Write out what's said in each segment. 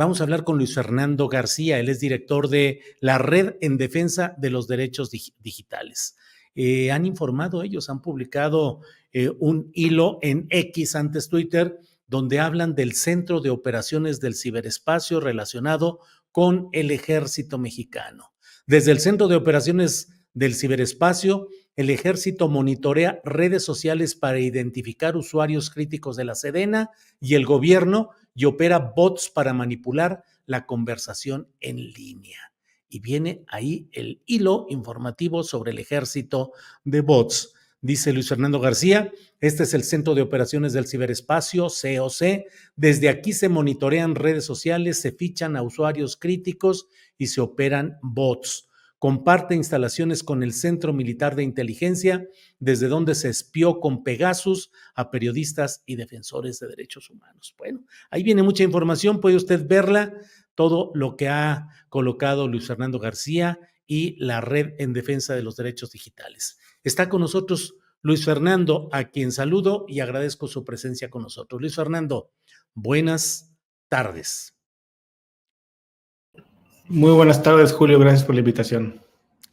Vamos a hablar con Luis Fernando García, él es director de la Red en Defensa de los Derechos Digitales. Han informado ellos, han publicado un hilo en X, antes Twitter, donde hablan del Centro de Operaciones del Ciberespacio relacionado con el Ejército Mexicano. Desde el Centro de Operaciones del Ciberespacio, el Ejército monitorea redes sociales para identificar usuarios críticos de la Sedena y el gobierno y opera bots para manipular la conversación en línea. Y viene ahí el hilo informativo sobre el ejército de bots. Dice Luis Fernando García, este es el Centro de Operaciones del Ciberespacio, COC. Desde aquí se monitorean redes sociales, se fichan a usuarios críticos y se operan bots. Comparte instalaciones con el Centro Militar de Inteligencia, desde donde se espió con Pegasus a periodistas y defensores de derechos humanos. Bueno, ahí viene mucha información, puede usted verla, todo lo que ha colocado Luis Fernando García y la Red en Defensa de los Derechos Digitales. Está con nosotros Luis Fernando, a quien saludo y agradezco su presencia con nosotros. Luis Fernando, buenas tardes. Muy buenas tardes, Julio. Gracias por la invitación.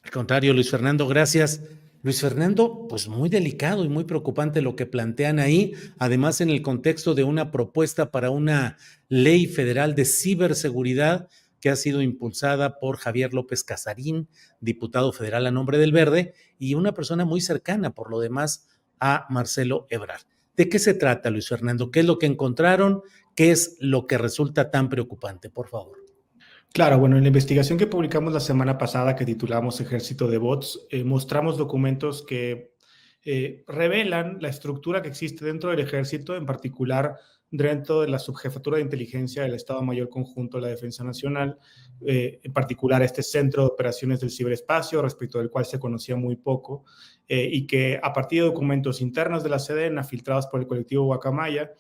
Al contrario, Luis Fernando, gracias. Luis Fernando, pues muy delicado y muy preocupante lo que plantean ahí, además en el contexto de una propuesta para una ley federal de ciberseguridad que ha sido impulsada por Javier López Casarín, diputado federal a nombre del Verde, y una persona muy cercana, por lo demás, a Marcelo Ebrard. ¿De qué se trata, Luis Fernando? ¿Qué es lo que encontraron? ¿Qué es lo que resulta tan preocupante? Por favor. Claro, bueno, en la investigación que publicamos la semana pasada que titulamos Ejército de Bots, mostramos documentos que revelan la estructura que existe dentro del ejército, en particular dentro de la subjefatura de inteligencia del Estado Mayor Conjunto de la Defensa Nacional, en particular este Centro de Operaciones del Ciberespacio, respecto del cual se conocía muy poco, y que a partir de documentos internos de la Sedena, filtrados por el colectivo Guacamaya,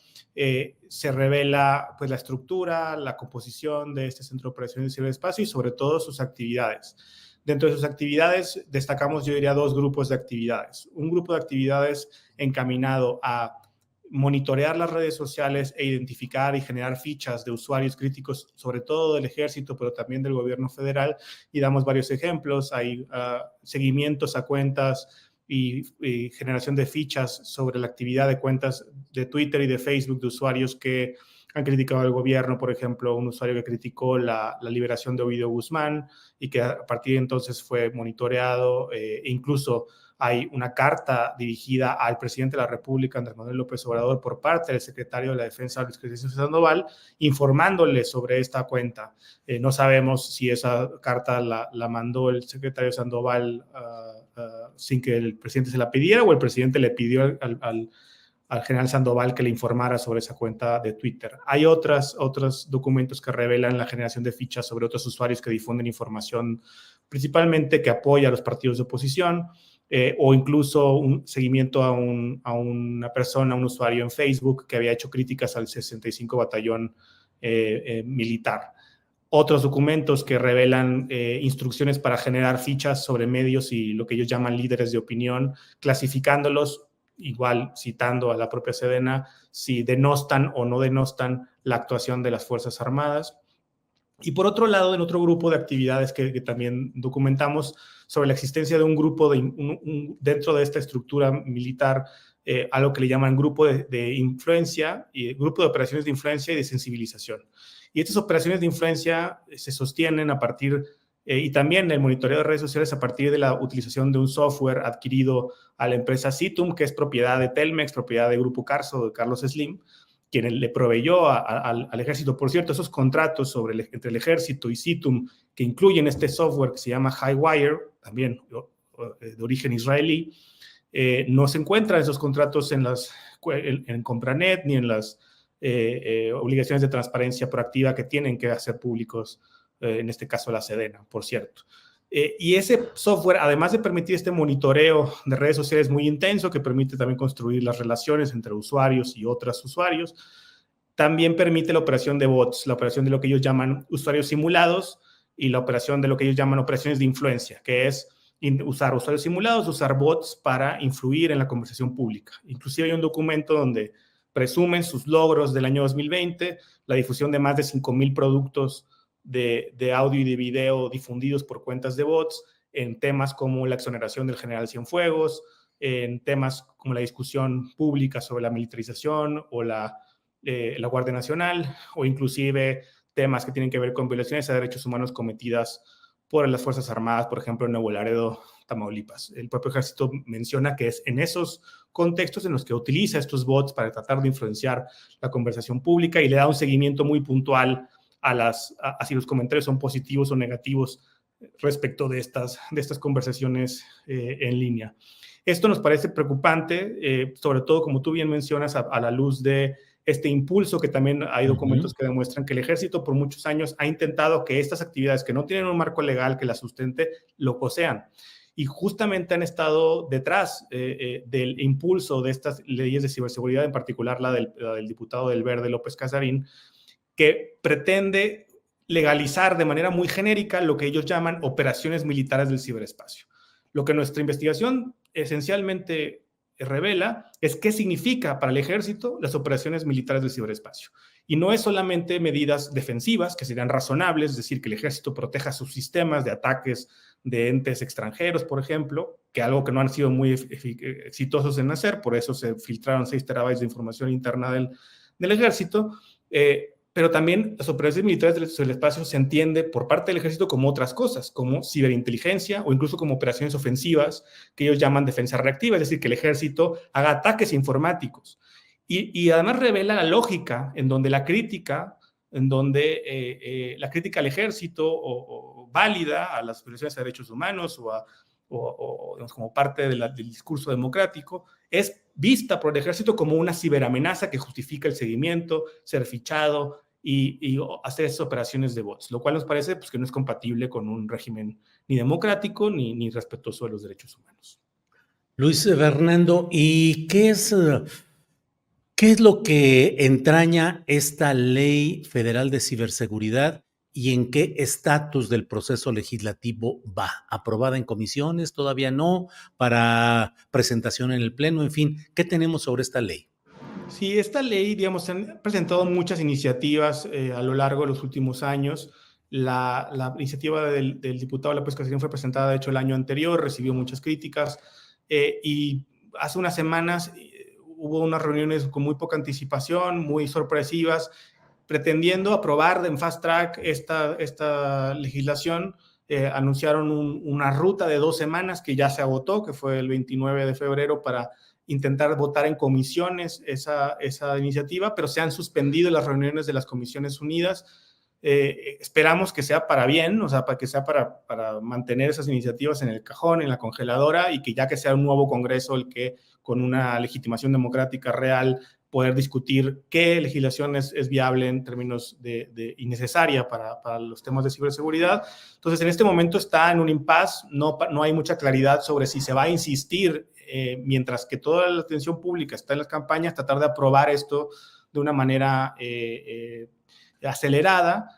se revela pues, la estructura, la composición de este Centro de Operaciones del Ciberespacio y sobre todo sus actividades. Dentro de sus actividades destacamos, yo diría, dos grupos de actividades. Un grupo de actividades encaminado a monitorear las redes sociales e identificar y generar fichas de usuarios críticos, sobre todo del ejército, pero también del gobierno federal, y damos varios ejemplos. Hay seguimientos a cuentas y generación de fichas sobre la actividad de cuentas de Twitter y de Facebook de usuarios que han criticado al gobierno, por ejemplo, un usuario que criticó la liberación de Ovidio Guzmán y que a partir de entonces fue monitoreado, e incluso hay una carta dirigida al presidente de la República, Andrés Manuel López Obrador, por parte del secretario de la Defensa, Luis Crescencio Sandoval, informándole sobre esta cuenta. No sabemos si esa carta la mandó el secretario Sandoval sin que el presidente se la pidiera, o el presidente le pidió al general Sandoval que le informara sobre esa cuenta de Twitter. Hay otros documentos que revelan la generación de fichas sobre otros usuarios que difunden información, principalmente que apoya a los partidos de oposición, o incluso un seguimiento a una persona, un usuario en Facebook que había hecho críticas al 65 Batallón militar. Otros documentos que revelan instrucciones para generar fichas sobre medios y lo que ellos llaman líderes de opinión, clasificándolos, igual citando a la propia Sedena, si denostan o no denostan la actuación de las Fuerzas Armadas. Y por otro lado, en otro grupo de actividades que también documentamos sobre la existencia de un grupo dentro de esta estructura militar, algo que le llaman grupo de influencia, y grupo de operaciones de influencia y de sensibilización. Y estas operaciones de influencia se sostienen a partir, y también el monitoreo de redes sociales a partir de la utilización de un software adquirido a la empresa Citum, que es propiedad de Telmex, propiedad de Grupo Carso, de Carlos Slim, quien le proveyó al ejército. Por cierto, esos contratos entre el ejército y Citum, que incluyen este software que se llama Highwire, también de origen israelí, no se encuentran esos contratos en Compranet ni en las obligaciones de transparencia proactiva que tienen que hacer públicos, en este caso la Sedena, por cierto. Y ese software, además de permitir este monitoreo de redes sociales muy intenso, que permite también construir las relaciones entre usuarios y otros usuarios, también permite la operación de bots, la operación de lo que ellos llaman usuarios simulados y la operación de lo que ellos llaman operaciones de influencia, que es usar usuarios simulados, usar bots para influir en la conversación pública. Inclusive hay un documento donde presumen sus logros del año 2020, la difusión de más de 5,000 productos de audio y de video difundidos por cuentas de bots, en temas como la exoneración del general Cienfuegos, en temas como la discusión pública sobre la militarización o la Guardia Nacional, o inclusive temas que tienen que ver con violaciones a derechos humanos cometidas por las Fuerzas Armadas, por ejemplo, en Nuevo Laredo, Tamaulipas. El propio ejército menciona que es en esos contextos en los que utiliza estos bots para tratar de influenciar la conversación pública y le da un seguimiento muy puntual a si los comentarios son positivos o negativos respecto de estas conversaciones en línea. Esto nos parece preocupante, sobre todo, como tú bien mencionas, a la luz de este impulso que también hay documentos que demuestran que el ejército por muchos años ha intentado que estas actividades que no tienen un marco legal que las sustente, lo posean. Y justamente han estado detrás del impulso de estas leyes de ciberseguridad, en particular la del diputado del Verde, López Casarín, que pretende legalizar de manera muy genérica lo que ellos llaman operaciones militares del ciberespacio. Lo que nuestra investigación esencialmente revela es qué significa para el ejército las operaciones militares del ciberespacio. Y no es solamente medidas defensivas, que serían razonables, es decir, que el ejército proteja sus sistemas de ataques de entes extranjeros, por ejemplo, que algo que no han sido muy exitosos en hacer, por eso se filtraron 6 terabytes de información interna del ejército, pero también las operaciones militares del espacio se entiende por parte del ejército como otras cosas, como ciberinteligencia o incluso como operaciones ofensivas que ellos llaman defensa reactiva, es decir, que el ejército haga ataques informáticos. Y además revela la lógica en donde la crítica, la crítica al ejército o válida a las violaciones de derechos humanos o digamos, como parte del discurso democrático, es vista por el ejército como una ciberamenaza que justifica el seguimiento, ser fichado y hacer esas operaciones de bots, lo cual nos parece pues, que no es compatible con un régimen ni democrático ni respetuoso de los derechos humanos. Luis Fernando, ¿y qué es lo que entraña esta Ley Federal de Ciberseguridad y en qué estatus del proceso legislativo va? ¿Aprobada en comisiones? ¿Todavía no? ¿Para presentación en el Pleno? En fin, ¿qué tenemos sobre esta ley? Sí, esta ley, digamos, se han presentado muchas iniciativas a lo largo de los últimos años. La iniciativa del diputado López Casarín fue presentada, de hecho, el año anterior, recibió muchas críticas y hace unas semanas hubo unas reuniones con muy poca anticipación, muy sorpresivas, pretendiendo aprobar en fast track esta legislación. Anunciaron una ruta de 2 semanas que ya se agotó, que fue el 29 de febrero, para intentar votar en comisiones esa iniciativa, pero se han suspendido las reuniones de las Comisiones Unidas. Esperamos que sea para bien, o sea, para que sea para mantener esas iniciativas en el cajón, en la congeladora, y que ya que sea un nuevo Congreso el que, con una legitimación democrática real, poder discutir qué legislación es viable en términos y necesaria para los temas de ciberseguridad. Entonces, en este momento está en un impasse, no hay mucha claridad sobre si se va a insistir, mientras que toda la atención pública está en las campañas, tratar de aprobar esto de una manera acelerada,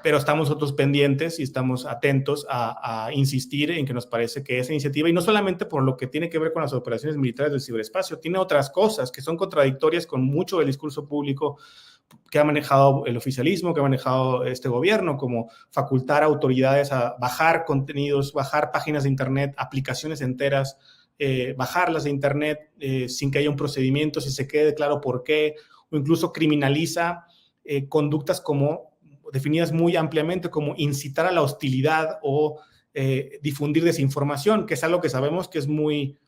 pero estamos nosotros pendientes y estamos atentos a insistir en que nos parece que esa iniciativa, y no solamente por lo que tiene que ver con las operaciones militares del ciberespacio, tiene otras cosas que son contradictorias con mucho del discurso público que ha manejado el oficialismo, que ha manejado este gobierno, como facultar a autoridades a bajar contenidos, bajar páginas de internet, aplicaciones enteras, bajarlas de internet sin que haya un procedimiento, si se quede claro por qué, o incluso criminaliza conductas como definidas muy ampliamente como incitar a la hostilidad o difundir desinformación, que es algo que sabemos que es muy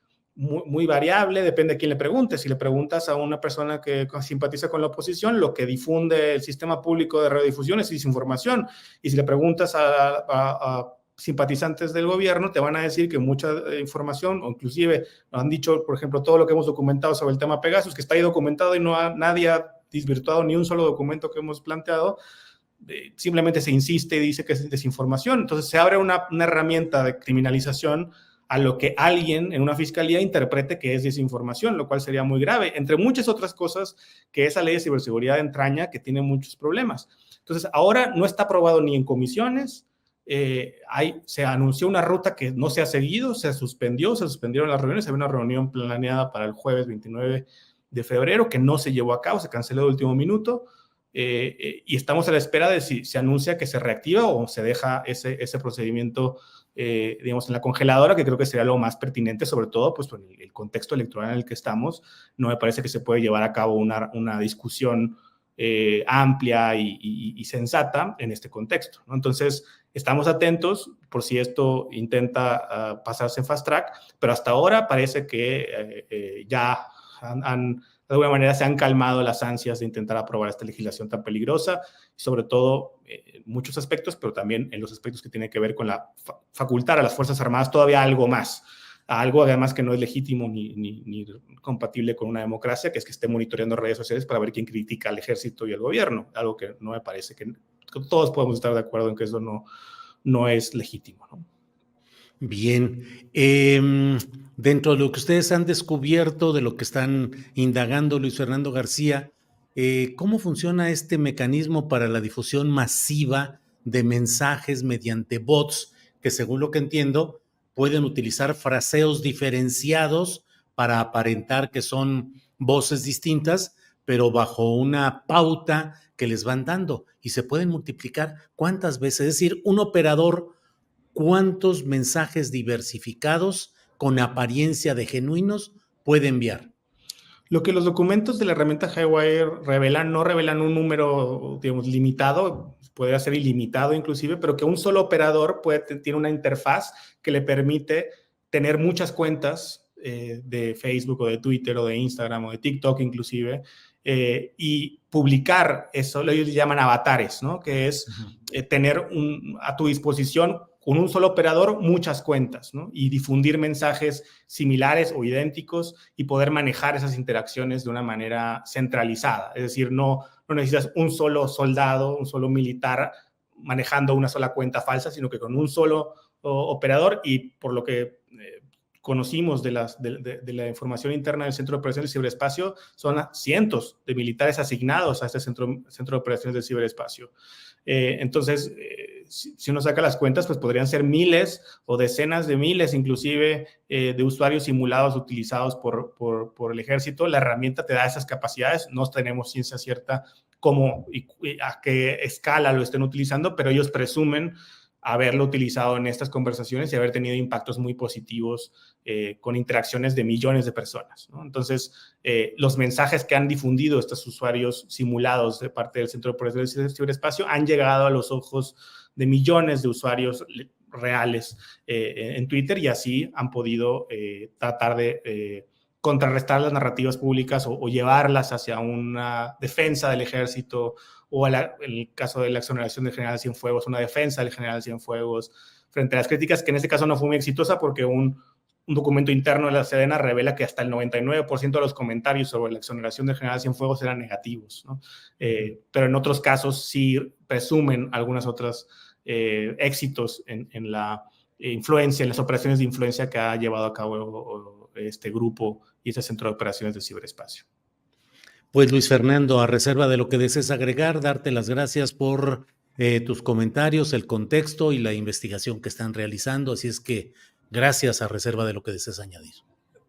variable, depende de quién le pregunte. Si le preguntas a una persona que simpatiza con la oposición, lo que difunde el sistema público de radiodifusión es desinformación, y si le preguntas a simpatizantes del gobierno, te van a decir que mucha información, o inclusive nos han dicho, por ejemplo, todo lo que hemos documentado sobre el tema Pegasus, que está ahí documentado y nadie ha desvirtuado ni un solo documento que hemos planteado, simplemente se insiste y dice que es desinformación. Entonces se abre una herramienta de criminalización a lo que alguien en una fiscalía interprete que es desinformación, lo cual sería muy grave, entre muchas otras cosas que esa ley de ciberseguridad entraña, que tiene muchos problemas. Entonces ahora no está aprobado ni en comisiones, se anunció una ruta que no se ha seguido, se suspendieron las reuniones, había una reunión planeada para el jueves 29 de febrero, que no se llevó a cabo, se canceló de último minuto. Y estamos a la espera de si se anuncia que se reactiva o se deja ese procedimiento, digamos, en la congeladora, que creo que sería lo más pertinente, sobre todo pues, por el contexto electoral en el que estamos. No me parece que se puede llevar a cabo una discusión amplia y sensata en este contexto, ¿no? Entonces, estamos atentos por si esto intenta pasarse en fast track, pero hasta ahora parece que ya de alguna manera se han calmado las ansias de intentar aprobar esta legislación tan peligrosa, sobre todo en muchos aspectos, pero también en los aspectos que tienen que ver con la facultar a las Fuerzas Armadas todavía algo más, algo además que no es legítimo ni compatible con una democracia, que es que esté monitoreando redes sociales para ver quién critica al ejército y al gobierno, algo que no me parece que todos podemos estar de acuerdo en que eso no es legítimo, ¿no? Bien, dentro de lo que ustedes han descubierto, de lo que están indagando Luis Fernando García, ¿cómo funciona este mecanismo para la difusión masiva de mensajes mediante bots que, según lo que entiendo, pueden utilizar fraseos diferenciados para aparentar que son voces distintas, pero bajo una pauta que les van dando y se pueden multiplicar cuántas veces? Es decir, un operador, ¿cuántos mensajes diversificados con apariencia de genuinos puede enviar? Lo que los documentos de la herramienta Highwire revelan, no revelan un número, digamos, limitado, puede ser ilimitado inclusive, pero que un solo operador tiene una interfaz que le permite tener muchas cuentas de Facebook o de Twitter o de Instagram o de TikTok inclusive, y publicar eso, ellos le llaman avatares, ¿no? Que es tener a tu disposición con un solo operador muchas cuentas, ¿no? Y difundir mensajes similares o idénticos y poder manejar esas interacciones de una manera centralizada. Es decir, no necesitas un solo soldado, un solo militar manejando una sola cuenta falsa, sino que con un solo operador, y por lo que conocimos de la información interna del Centro de Operaciones del Ciberespacio, son cientos de militares asignados a este centro de Operaciones del Ciberespacio. Entonces, si uno saca las cuentas, pues podrían ser miles o decenas de miles, inclusive, de usuarios simulados utilizados por el ejército. La herramienta te da esas capacidades. No tenemos ciencia cierta cómo y a qué escala lo estén utilizando, pero ellos presumen haberlo utilizado en estas conversaciones y haber tenido impactos muy positivos con interacciones de millones de personas, ¿no? Entonces, los mensajes que han difundido estos usuarios simulados de parte del Centro de Operaciones del Ciberespacio han llegado a los ojos de millones de usuarios reales en Twitter, y así han podido tratar de contrarrestar las narrativas públicas o llevarlas hacia una defensa del ejército, o en el caso de la exoneración del general Cienfuegos, una defensa del general Cienfuegos frente a las críticas, que en este caso no fue muy exitosa porque un documento interno de la Sedena revela que hasta el 99% de los comentarios sobre la exoneración del general Cienfuegos eran negativos, ¿no? Pero en otros casos sí presumen algunas otras éxitos en la influencia, en las operaciones de influencia que ha llevado a cabo este grupo y este Centro de Operaciones del Ciberespacio. Pues Luis Fernando, a reserva de lo que desees agregar, darte las gracias por tus comentarios, el contexto y la investigación que están realizando. Así es que gracias, a reserva de lo que desees añadir.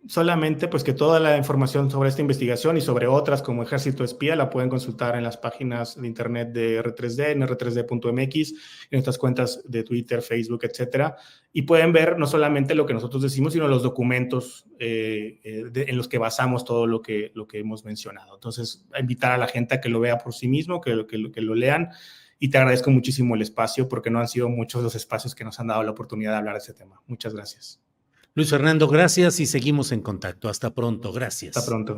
Solamente pues que toda la información sobre esta investigación y sobre otras como Ejército Espía la pueden consultar en las páginas de internet de R3D, en r3d.mx, en estas cuentas de Twitter, Facebook, etcétera, y pueden ver no solamente lo que nosotros decimos, sino los documentos en los que basamos todo lo que hemos mencionado. Entonces, a invitar a la gente a que lo vea por sí mismo, que lo lean, y te agradezco muchísimo el espacio, porque no han sido muchos los espacios que nos han dado la oportunidad de hablar de ese tema. Muchas gracias. Luis Fernando, gracias y seguimos en contacto. Hasta pronto. Gracias. Hasta pronto.